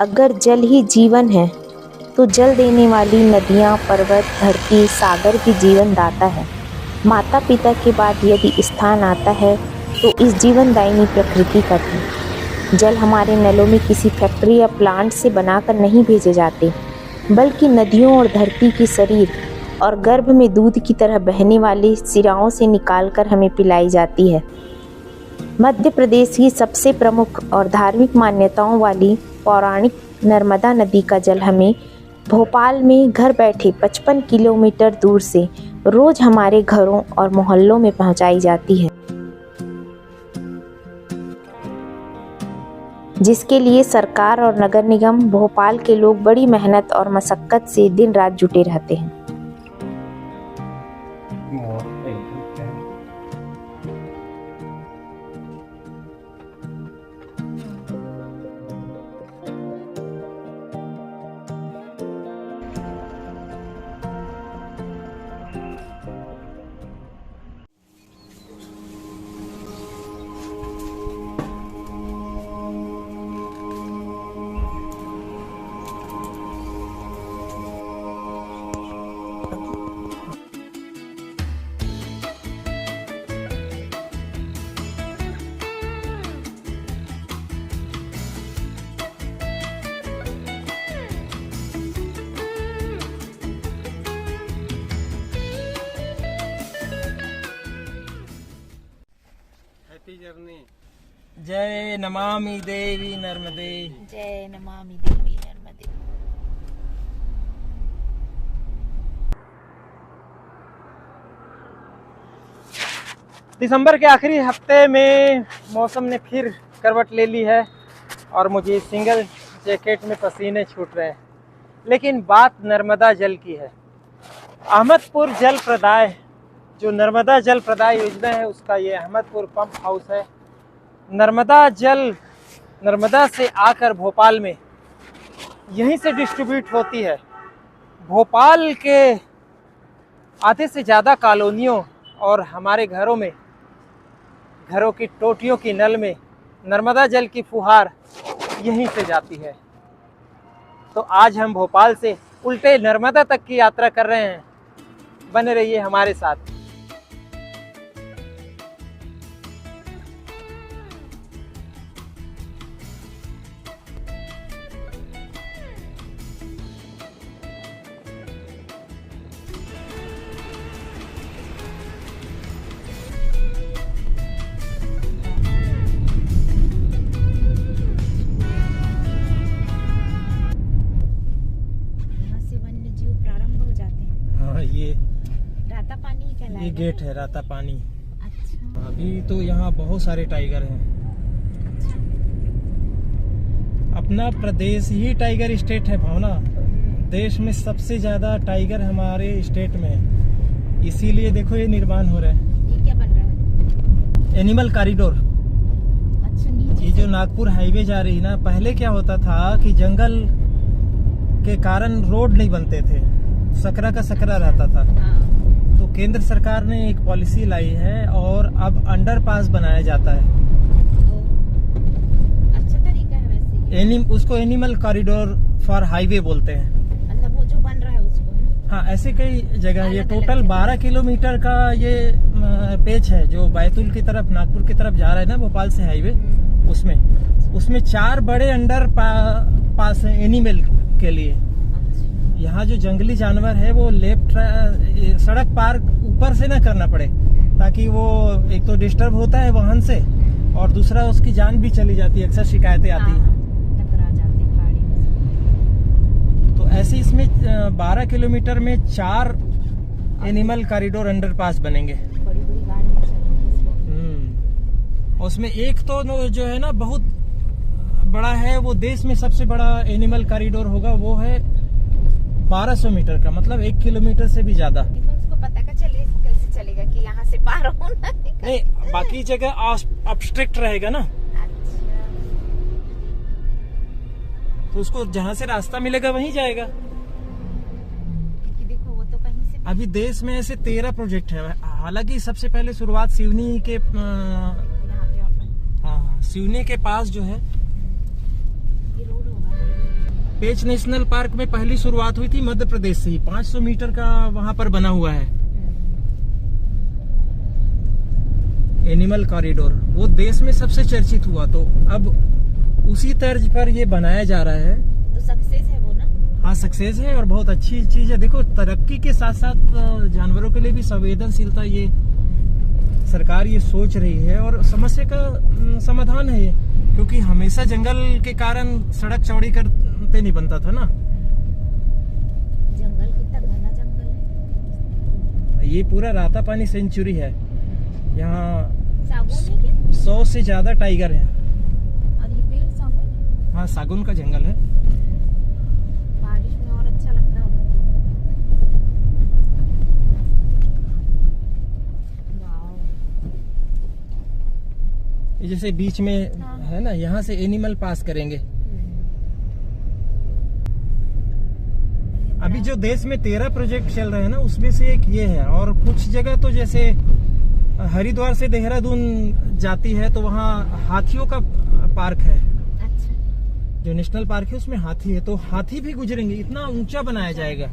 अगर जल ही जीवन है तो जल देने वाली नदियाँ, पर्वत, धरती, सागर भी जीवन दाता है। माता पिता के बाद यदि स्थान आता है तो इस जीवनदायिनी प्रकृति का भी। जल हमारे नलों में किसी फैक्ट्री या प्लांट से बनाकर नहीं भेजे जाते, बल्कि नदियों और धरती की शरीर और गर्भ में दूध की तरह बहने वाली सिराओं से निकालकर हमें पिलाई जाती है। मध्य प्रदेश की सबसे प्रमुख और धार्मिक मान्यताओं वाली पौराणिक नर्मदा नदी का जल हमें भोपाल में घर बैठे 55 किलोमीटर दूर से रोज हमारे घरों और मोहल्लों में पहुंचाई जाती है, जिसके लिए सरकार और नगर निगम भोपाल के लोग बड़ी मेहनत और मशक्कत से दिन रात जुटे रहते हैं। जय नमामि देवी नर्मदे। जय नमामि देवी नर्मदे। दिसंबर के आखिरी हफ्ते में मौसम ने फिर करवट ले ली है और मुझे सिंगल जैकेट में पसीने छूट रहे हैं, लेकिन बात नर्मदा जल की है। अहमदपुर जल प्रदाय, जो नर्मदा जल प्रदाय योजना है, उसका ये अहमदपुर पंप हाउस है। नर्मदा जल नर्मदा से आकर भोपाल में यहीं से डिस्ट्रीब्यूट होती है। भोपाल के आधे से ज़्यादा कॉलोनियों और हमारे घरों में, घरों की टोटियों की नल में नर्मदा जल की फुहार यहीं से जाती है। तो आज हम भोपाल से उल्टे नर्मदा तक की यात्रा कर रहे हैं। बने रहिए हमारे साथ। ये राता पानी कहलाएगा। ये गेट है राता पानी। अच्छा। अभी तो यहाँ बहुत सारे टाइगर हैं। अच्छा। अपना प्रदेश ही टाइगर स्टेट है भावना। देश में सबसे ज्यादा टाइगर हमारे स्टेट में है, इसीलिए देखो ये निर्माण हो रहा है। ये क्या बन रहा है? Animal corridor. अच्छा, नीचे ये जो नागपुर हाईवे जा रही ना, पहले क्या होता था कि जंगल के कारण रोड नहीं बनते थे, सकरा का सकरा रहता था। तो केंद्र सरकार ने एक पॉलिसी लाई है और अब अंडरपास बनाया जाता है। अच्छा तरीका है वैसे। उसको एनिमल कॉरिडोर फॉर हाईवे बोलते हैं। मतलब वो जो बन रहा है उसको। हाँ, ऐसे कई जगह। ये टोटल 12 किलोमीटर का ये पेच है जो बैतूल की तरफ, नागपुर की तरफ जा रहा है ना, भोपाल से हाईवे। उसमें 4 बड़े अंडरपास है एनिमल के लिए। यहाँ जो जंगली जानवर है वो लेफ्ट सड़क पार ऊपर से ना करना पड़े, ताकि वो एक तो डिस्टर्ब होता है वाहन से और दूसरा उसकी जान भी चली जाती है। अक्सर शिकायतें आती हैं, टकरा जाती है गाड़ी। तो ऐसे इसमें 12 किलोमीटर में 4 एनिमल कॉरिडोर अंडरपास बनेंगे। बड़ी बड़ी गाड़ियां चलेंगी। उसमें एक तो जो है ना बहुत बड़ा है, वो देश में सबसे बड़ा एनिमल कॉरिडोर होगा। वो है 1200 मीटर का, मतलब 1 किलोमीटर से भी ज्यादा। उसको पता कैसे चलेगा कि यहाँ से पार होना है? नहीं, बाकी जगह ऑब्स्ट्रक्ट रहेगा ना। अच्छा। तो उसको जहाँ से रास्ता मिलेगा वहीं जाएगा। क्योंकि देखो वो तो कहीं से। अभी देश में ऐसे 13 प्रोजेक्ट है। हालांकि सबसे पहले शुरुआत सिवनी के यहाँ पे हाँ, सिवनी के पास जो है ये रोड होगा। पेंच नेशनल पार्क में पहली शुरुआत हुई थी मध्य प्रदेश से ही, 500 मीटर का वहां पर बना हुआ है एनिमल कॉरिडोर। वो देश में सबसे चर्चित हुआ, तो अब उसी तर्ज पर ये बनाया जा रहा है। तो सक्सेस है वो ना? हाँ सक्सेस है और बहुत अच्छी चीज है। देखो तरक्की के साथ साथ जानवरों के लिए भी संवेदनशीलता, ये सरकार ये सोच रही है और समस्या का समाधान है ये, क्योंकि हमेशा जंगल के कारण सड़क चौड़ी करते नहीं बनता था ना। जंगल कितना घना जंगल है। ये पूरा रातापानी सेंचुरी है, यहाँ सागौन है क्या? 100 से ज्यादा टाइगर हैं। और ये पेड़ सागौन? हाँ सागौन का जंगल है। बारिश में और अच्छा लगता होगा। वाओ। ये जैसे बीच में हाँ। है ना, यहाँ से एनिमल पास करेंगे। अभी जो देश में 13 प्रोजेक्ट चल रहे हैं ना, उसमें से एक ये है। और कुछ जगह तो जैसे हरिद्वार से देहरादून जाती है तो वहाँ हाथियों का पार्क है। अच्छा। जो नेशनल पार्क है उसमें हाथी है, तो हाथी भी गुजरेंगे, इतना ऊंचा बनाया जाएगा।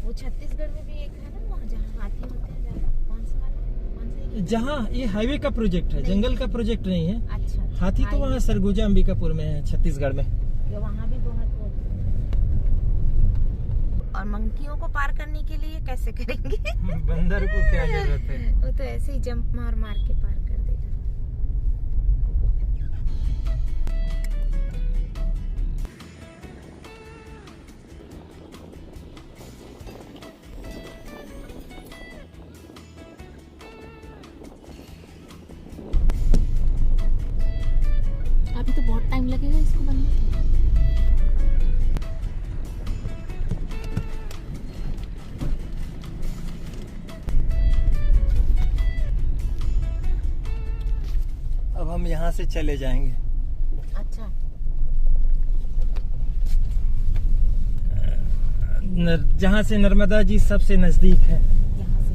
वो छत्तीसगढ़ में भी एक है ना, वहाँ जहाँ हाथी होते हैं ज्यादा। कौन सा वाला? कौन सा? जहाँ ये हाईवे का प्रोजेक्ट है, जंगल का प्रोजेक्ट नहीं है। अच्छा। हाथी तो वहाँ सरगुजा अंबिकापुर में है, छत्तीसगढ़ में। ये वहाँ भी बहुत वो। और मंकियों को पार करने के लिए कैसे करेंगे? बंदर को क्या जरूरत है? वो तो ऐसे ही जंप मार मार के पार कर देगा। अभी तो बहुत टाइम लगेगा इसको बनने में। अब हम यहाँ से चले जाएंगे। अच्छा। जहाँ से नर्मदा जी सबसे नजदीक है। यहाँ से।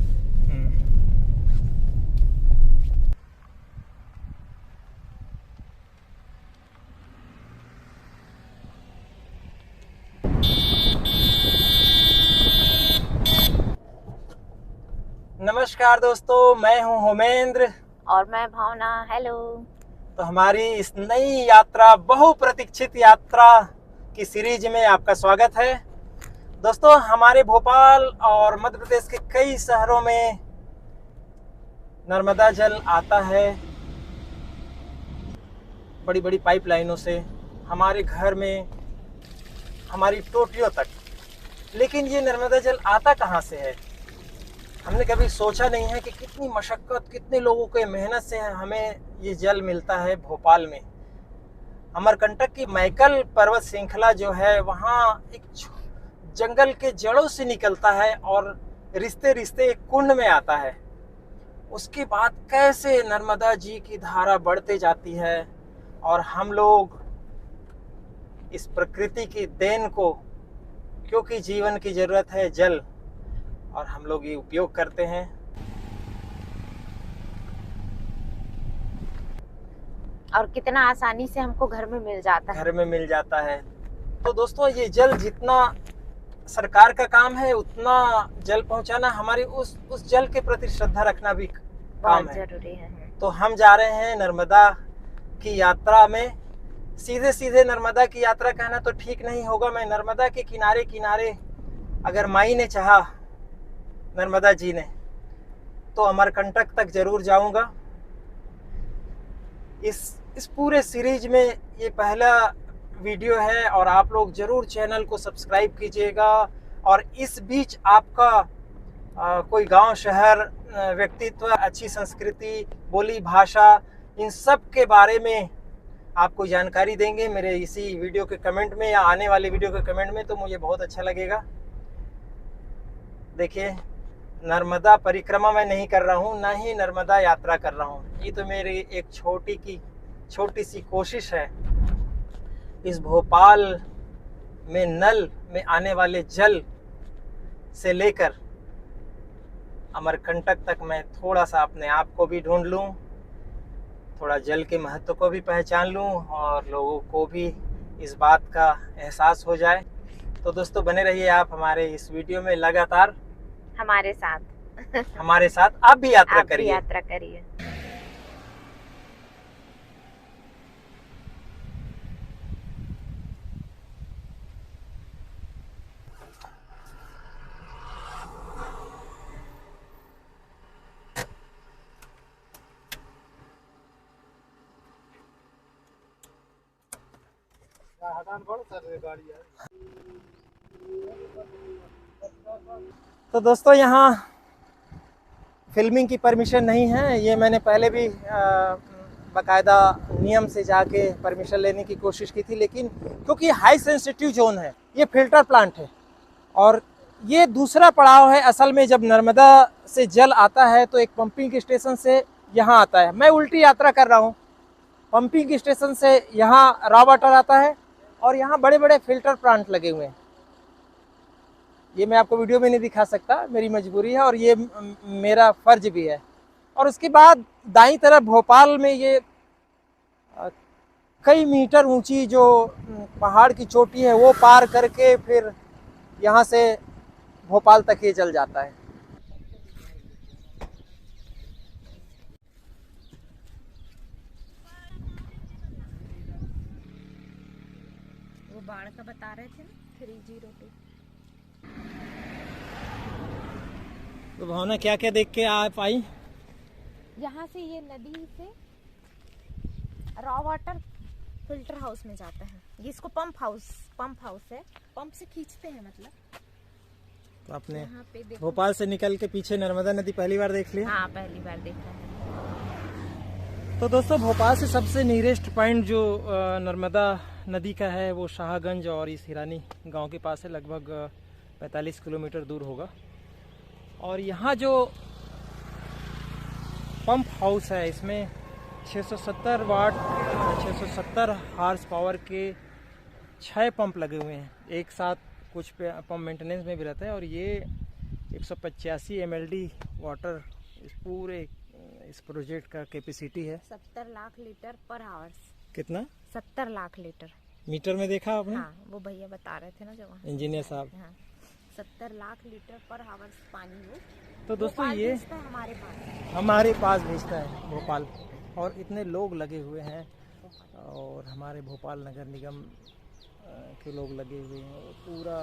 नमस्कार दोस्तों, मैं हूँ होमेंद्र और मैं भावना। हेलो। तो हमारी इस नई यात्रा, बहुप्रतीक्षित यात्रा की सीरीज में आपका स्वागत है। दोस्तों हमारे भोपाल और मध्य प्रदेश के कई शहरों में नर्मदा जल आता है बड़ी बड़ी पाइपलाइनों से हमारे घर में, हमारी टोटियों तक। लेकिन ये नर्मदा जल आता कहाँ से है? हमने कभी सोचा नहीं है कि कितनी मशक्कत, कितने लोगों के मेहनत से हमें ये जल मिलता है भोपाल में। अमरकंटक की मैकल पर्वत श्रृंखला जो है, वहाँ एक जंगल के जड़ों से निकलता है और रिश्ते रिश्ते एक कुंड में आता है। उसके बाद कैसे नर्मदा जी की धारा बढ़ते जाती है और हम लोग इस प्रकृति की देन को, क्योंकि जीवन की जरूरत है जल, और हम लोग ये उपयोग करते हैं। और कितना आसानी से हमको घर में मिल जाता है। घर में मिल जाता है। तो दोस्तों ये जल जितना सरकार का काम है, उतना जल पहुंचाना हमारी उस जल के प्रति श्रद्धा रखना भी काम है। जरूरी है। तो हम जा रहे हैं नर्मदा की यात्रा में। सीधे सीधे नर्मदा की यात्रा कहना तो ठीक नहीं होगा। मैं नर्मदा के किनारे किनारे, अगर माई ने चाहा, नर्मदा जी ने, तो अमरकंटक तक जरूर जाऊंगा। इस पूरे सीरीज में ये पहला वीडियो है और आप लोग जरूर चैनल को सब्सक्राइब कीजिएगा। और इस बीच आपका कोई गांव, शहर, व्यक्तित्व, अच्छी संस्कृति, बोली, भाषा, इन सब के बारे में आपको जानकारी देंगे मेरे इसी वीडियो के कमेंट में या आने वाले वीडियो के कमेंट में, तो मुझे बहुत अच्छा लगेगा। देखिए, नर्मदा परिक्रमा मैं नहीं कर रहा हूँ, ना ही नर्मदा यात्रा कर रहा हूँ। ये तो मेरी एक छोटी सी कोशिश है इस भोपाल में नल में आने वाले जल से लेकर अमरकंटक तक मैं थोड़ा सा अपने आप को भी ढूंढ लूँ, थोड़ा जल के महत्व को भी पहचान लूँ और लोगों को भी इस बात का एहसास हो जाए। तो दोस्तों बने रहिए आप हमारे इस वीडियो में लगातार हमारे साथ हमारे साथ आप भी यात्रा आप भी करिए। यात्रा करिए। तो दोस्तों यहाँ फिल्मिंग की परमिशन नहीं है, ये मैंने पहले भी बाकायदा नियम से जाके परमिशन लेने की कोशिश की थी, लेकिन क्योंकि हाई सेंसिटिव जोन है, ये फिल्टर प्लांट है और ये दूसरा पड़ाव है। असल में जब नर्मदा से जल आता है तो एक पंपिंग स्टेशन से यहाँ आता है। मैं उल्टी यात्रा कर रहा हूँ, पंपिंग स्टेशन से यहाँ रॉ वाटर आता है और यहाँ बड़े बड़े फिल्टर प्लांट लगे हुए हैं। ये मैं आपको वीडियो में नहीं दिखा सकता, मेरी मजबूरी है और ये मेरा फर्ज भी है। और उसके बाद दाईं तरफ भोपाल में ये कई मीटर ऊंची जो पहाड़ की चोटी है वो पार करके फिर यहाँ से भोपाल तक ये जल जाता है। वो बाढ़ का बता रहे थे ना 302। तो भावना क्या क्या देख के आप आई? यहाँ से ये नदी से रॉ वाटर फिल्टर हाउस में जाता है। ये इसको पंप हाउस है, पंप से खींचते हैं मतलब। तो आपने यहाँ पे देखो, भोपाल से निकल के पीछे नर्मदा नदी पहली बार देख ली? हाँ पहली बार देखा है। तो दोस्तों भोपाल से सबसे नियरेस्ट पॉइंट जो नर्मदा नदी का है वो शाहगंज और इस हिरानी गांव के पास है, लगभग 45 किलोमीटर दूर होगा। और यहाँ जो पंप हाउस है इसमें 670 वाट 670 हार्स पावर के 6 पंप लगे हुए हैं एक साथ। कुछ पंप मेंटेनेंस में भी रहता है और ये 185 MLD वाटर इस पूरे इस प्रोजेक्ट का कैपेसिटी है। 70 लाख लीटर पर आवर्स। कितना? 70 लाख लीटर मीटर में देखा आपने? हाँ, वो भैया बता रहे थे ना जो वहाँ इंजीनियर साहब। हाँ, 70 लाख लीटर पर आवर्स पानी वो। तो दोस्तों भोपाल ये भेजता है हमारे पास भेजता है भोपाल, और इतने लोग लगे हुए हैं और हमारे भोपाल नगर निगम के लोग लगे हुए हैं। और पूरा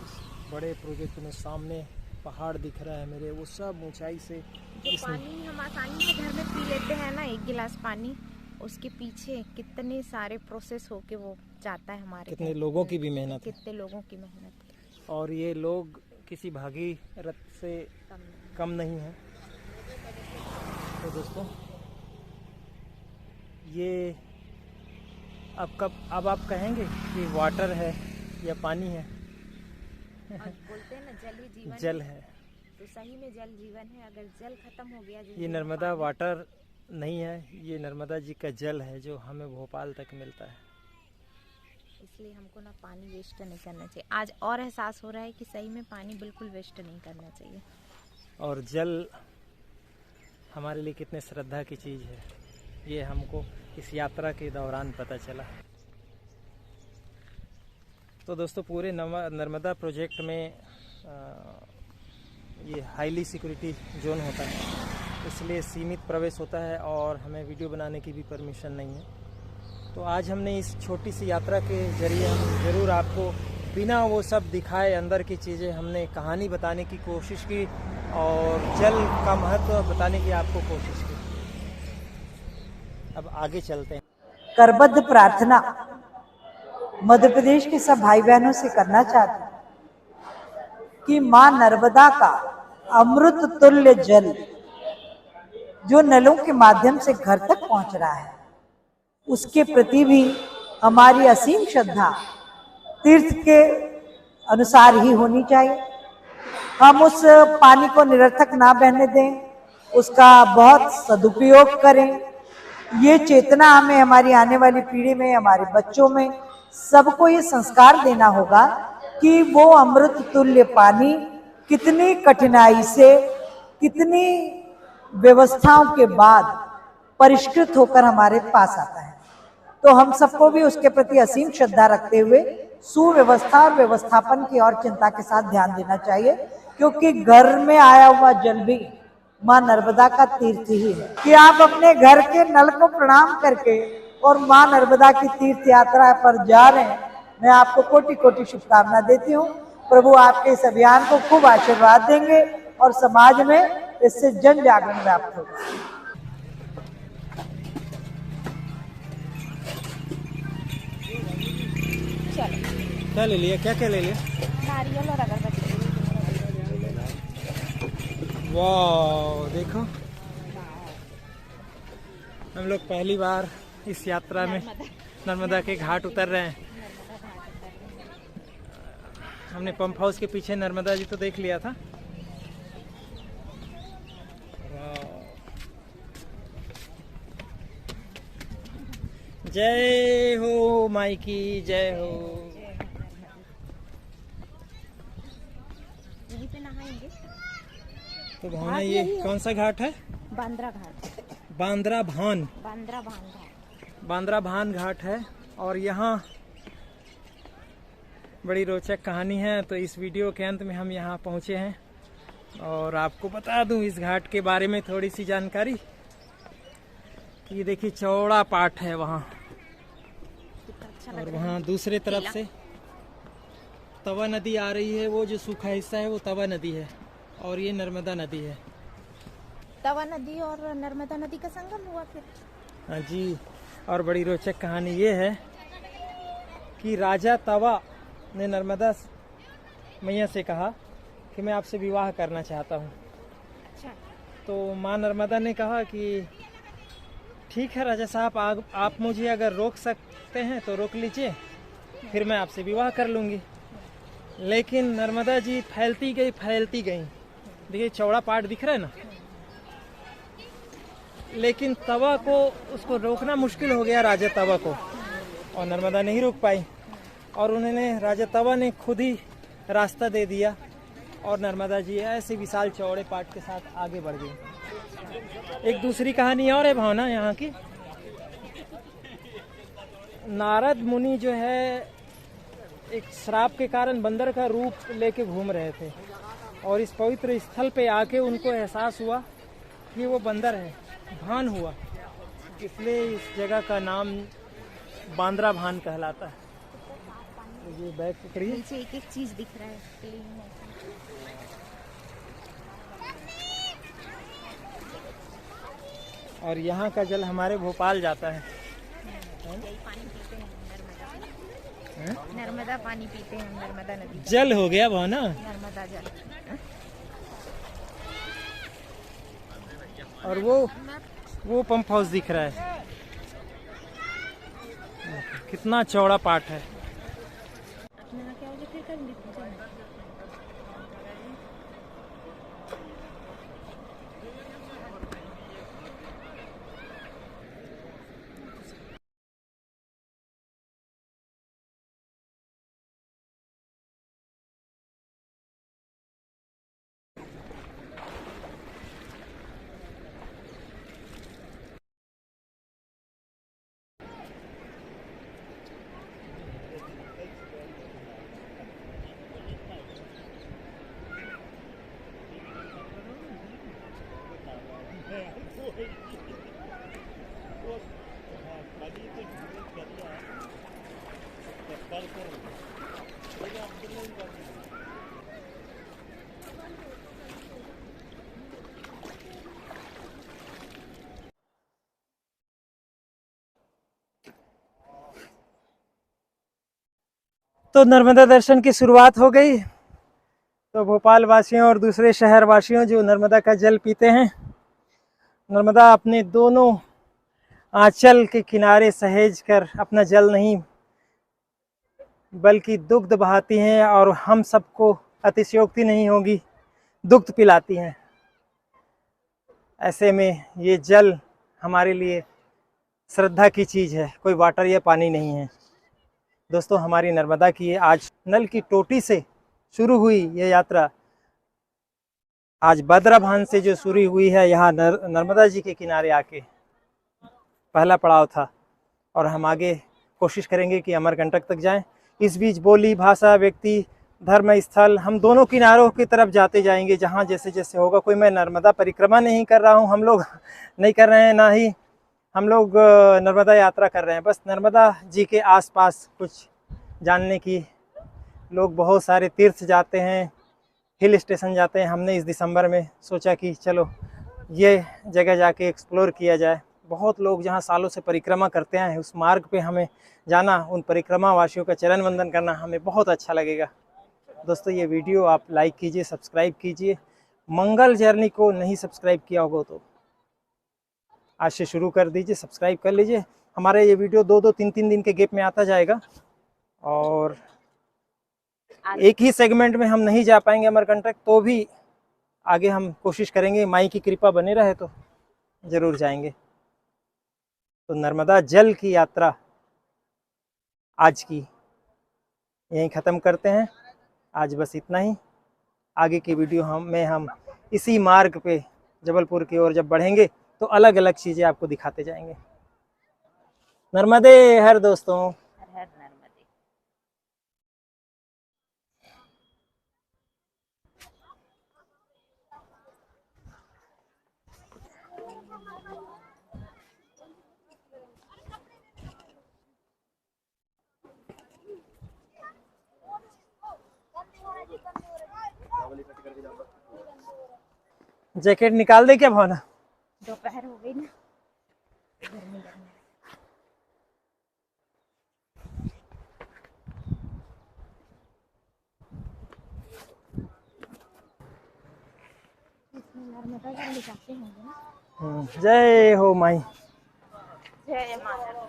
इस बड़े प्रोजेक्ट में सामने पहाड़ दिख रहा है मेरे, वो सब ऊंचाई से जो पानी हम आसानी से घर में पी लेते हैं ना, एक गिलास पानी, उसके पीछे कितने सारे प्रोसेस होके वो जाता है हमारे। कितने लोगों की भी मेहनत है, कितने लोगों की मेहनत है। और ये लोग किसी भागीरथ से कम नहीं है। तो दोस्तों ये अब आप कहेंगे कि वाटर है या पानी है? और बोलते हैं ना जल ही जीवन जल है, तो सही में जल जीवन है। अगर जल खत्म हो गया, ये नर्मदा वाटर नहीं है, ये नर्मदा जी का जल है जो हमें भोपाल तक मिलता है। इसलिए हमको ना पानी वेस्ट नहीं करना चाहिए। आज और एहसास हो रहा है कि सही में पानी बिल्कुल वेस्ट नहीं करना चाहिए। और जल हमारे लिए कितने श्रद्धा की चीज़ है, ये हमको इस यात्रा के दौरान पता चला। तो दोस्तों पूरे नर्मदा प्रोजेक्ट में ये हाईली सिक्योरिटी जोन होता है, इसलिए सीमित प्रवेश होता है और हमें वीडियो बनाने की भी परमिशन नहीं है। तो आज हमने इस छोटी सी यात्रा के जरिए हम ज़रूर आपको बिना वो सब दिखाए अंदर की चीज़ें हमने कहानी बताने की कोशिश की और जल का महत्व बताने की आपको कोशिश की। अब आगे चलते हैं। करबद्ध प्रार्थना मध्य प्रदेश के सब भाई बहनों से करना चाहती हूँ कि माँ नर्मदा का अमृत तुल्य जल जो नलों के माध्यम से घर तक पहुँच रहा है, उसके प्रति भी हमारी असीम श्रद्धा तीर्थ के अनुसार ही होनी चाहिए। हम उस पानी को निरर्थक ना बहने दें, उसका बहुत सदुपयोग करें। ये चेतना हमें हमारी आने वाली पीढ़ी में, हमारे बच्चों में, सबको ये संस्कार देना होगा कि वो अमृत तुल्य पानी कितनी कठिनाई से, कितनी व्यवस्थाओं के बाद परिष्कृत होकर हमारे पास आता है। तो हम सबको भी उसके प्रति असीम श्रद्धा रखते हुए सुव्यवस्था और व्यवस्थापन की और चिंता के साथ ध्यान देना चाहिए, क्योंकि घर में आया हुआ जल भी माँ नर्मदा का तीर्थ ही है। कि आप अपने घर के नल को प्रणाम करके और माँ नर्मदा की तीर्थ यात्रा पर जा रहे हैं, मैं आपको कोटि कोटि शुभकामना देती हूँ। प्रभु आपके इस अभियान को खूब आशीर्वाद देंगे और समाज में इससे जन जागरण व्याप्त होगा। क्या ले लिया, क्या ले लिया? नारियल और अगरबत्ती। वाह, देखो हम लोग पहली बार इस यात्रा में नर्मदा के घाट उतर रहे हैं। हमने पंप हाउस के पीछे नर्मदा जी तो देख लिया था। जय हो माई की, जय हो। यहीं पे नहाएंगे। तो भावना, ये कौन सा घाट है? बांद्रा घाट। बांद्रा भान घाट। बांद्रा भान घाट है। और यहाँ बड़ी रोचक कहानी है। तो इस वीडियो के अंत में हम यहाँ पहुँचे हैं और आपको बता दूं इस घाट के बारे में थोड़ी सी जानकारी। ये देखिए चौड़ा पाट है वहाँ, और वहाँ दूसरे तरफ से तवा नदी आ रही है। वो जो सूखा हिस्सा है वो तवा नदी है और ये नर्मदा नदी है। तवा नदी और नर्मदा नदी का संगम हुआ फिर। हाँ जी। और बड़ी रोचक कहानी ये है कि राजा तवा ने नर्मदा मैया से कहा कि मैं आपसे विवाह करना चाहता हूँ। अच्छा। तो माँ नर्मदा ने कहा कि ठीक है राजा साहब, आप मुझे अगर रोक सकते हैं तो रोक लीजिए, फिर मैं आपसे विवाह कर लूँगी। लेकिन नर्मदा जी फैलती गई। देखिए चौड़ा पाट दिख रहा है ना, लेकिन तवा को उसको रोकना मुश्किल हो गया राजा तवा को, और नर्मदा नहीं रोक पाई। और उन्होंने राजा तवा ने खुद ही रास्ता दे दिया और नर्मदा जी ऐसे विशाल चौड़े पाट के साथ आगे बढ़ गई। एक दूसरी कहानी और है भावना यहाँ की। नारद मुनि जो है एक श्राप के कारण बंदर का रूप लेके घूम रहे थे, और इस पवित्र स्थल पे आके उनको एहसास हुआ कि वो बंदर है, भान हुआ। इसलिए इस जगह का नाम बांद्रा भान कहलाता है। ये बैग पकड़िए, नीचे एक एक चीज दिख रहा है। और यहाँ का जल हमारे भोपाल जाता है। यही पानी पीते हैं नर्मदा पानी पीते हैं नर्मदा नदी। जल हो गया भावना, नर्मदा जल। और वो पंप हाउस दिख रहा है, कितना चौड़ा पाट है। क्या हो फिर करेंगे। तो नर्मदा दर्शन की शुरुआत हो गई। तो भोपाल वासियों और दूसरे शहर वासियों जो नर्मदा का जल पीते हैं, नर्मदा अपने दोनों आंचल के किनारे सहेज कर अपना जल नहीं बल्कि दुग्ध बहाती हैं, और हम सबको अतिशयोक्ति नहीं होगी, दुग्ध पिलाती हैं। ऐसे में ये जल हमारे लिए श्रद्धा की चीज़ है, कोई वाटर या पानी नहीं है। दोस्तों, हमारी नर्मदा की आज नल की टोटी से शुरू हुई ये यात्रा आज बांद्रा भान से जो शुरू हुई है, यहाँ नर्मदा जी के किनारे आके पहला पड़ाव था। और हम आगे कोशिश करेंगे कि अमरकंटक तक जाएं। इस बीच बोली, भाषा, व्यक्ति, धर्म स्थल हम दोनों किनारों की तरफ जाते जाएंगे, जहाँ जैसे जैसे होगा। कोई मैं नर्मदा परिक्रमा नहीं कर रहा हूँ, हम लोग नहीं कर रहे हैं, ना ही हम लोग नर्मदा यात्रा कर रहे हैं। बस नर्मदा जी के आसपास कुछ जानने की, लोग बहुत सारे तीर्थ जाते हैं, हिल स्टेशन जाते हैं। हमने इस दिसंबर में सोचा कि चलो ये जगह जाके एक्सप्लोर किया जाए। बहुत लोग जहाँ सालों से परिक्रमा करते हैं, उस मार्ग पे हमें जाना, उन परिक्रमा वासियों का चरण वंदन करना हमें बहुत अच्छा लगेगा। दोस्तों ये वीडियो आप लाइक कीजिए, सब्सक्राइब कीजिए। मंगल जर्नी को नहीं सब्सक्राइब किया होगा तो आज से शुरू कर दीजिए, सब्सक्राइब कर लीजिए। हमारा ये वीडियो 2-2, 3-3 दिन के गैप में आता जाएगा, और एक ही सेगमेंट में हम नहीं जा पाएंगे अमरकंटक, तो भी आगे हम कोशिश करेंगे, माई की कृपा बने रहे तो ज़रूर जाएंगे। तो नर्मदा जल की यात्रा आज की यहीं ख़त्म करते हैं। आज बस इतना ही। आगे की वीडियो हम इसी मार्ग पे जबलपुर की ओर जब बढ़ेंगे तो अलग अलग चीज़ें आपको दिखाते जाएंगे। नर्मदे हर दोस्तों। हर हर नर्मदे। जैकेट निकाल दे क्या भावना? दोपहर हो गई ना, गर्मी गर्मी। इसमें नर्मदा जल ले जाते होंगे ना। जय हो माई। जय माता दी।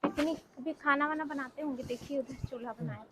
पिकनिक भी खाना वाना बनाते होंगे, देखिए उधर चूल्हा बनाया।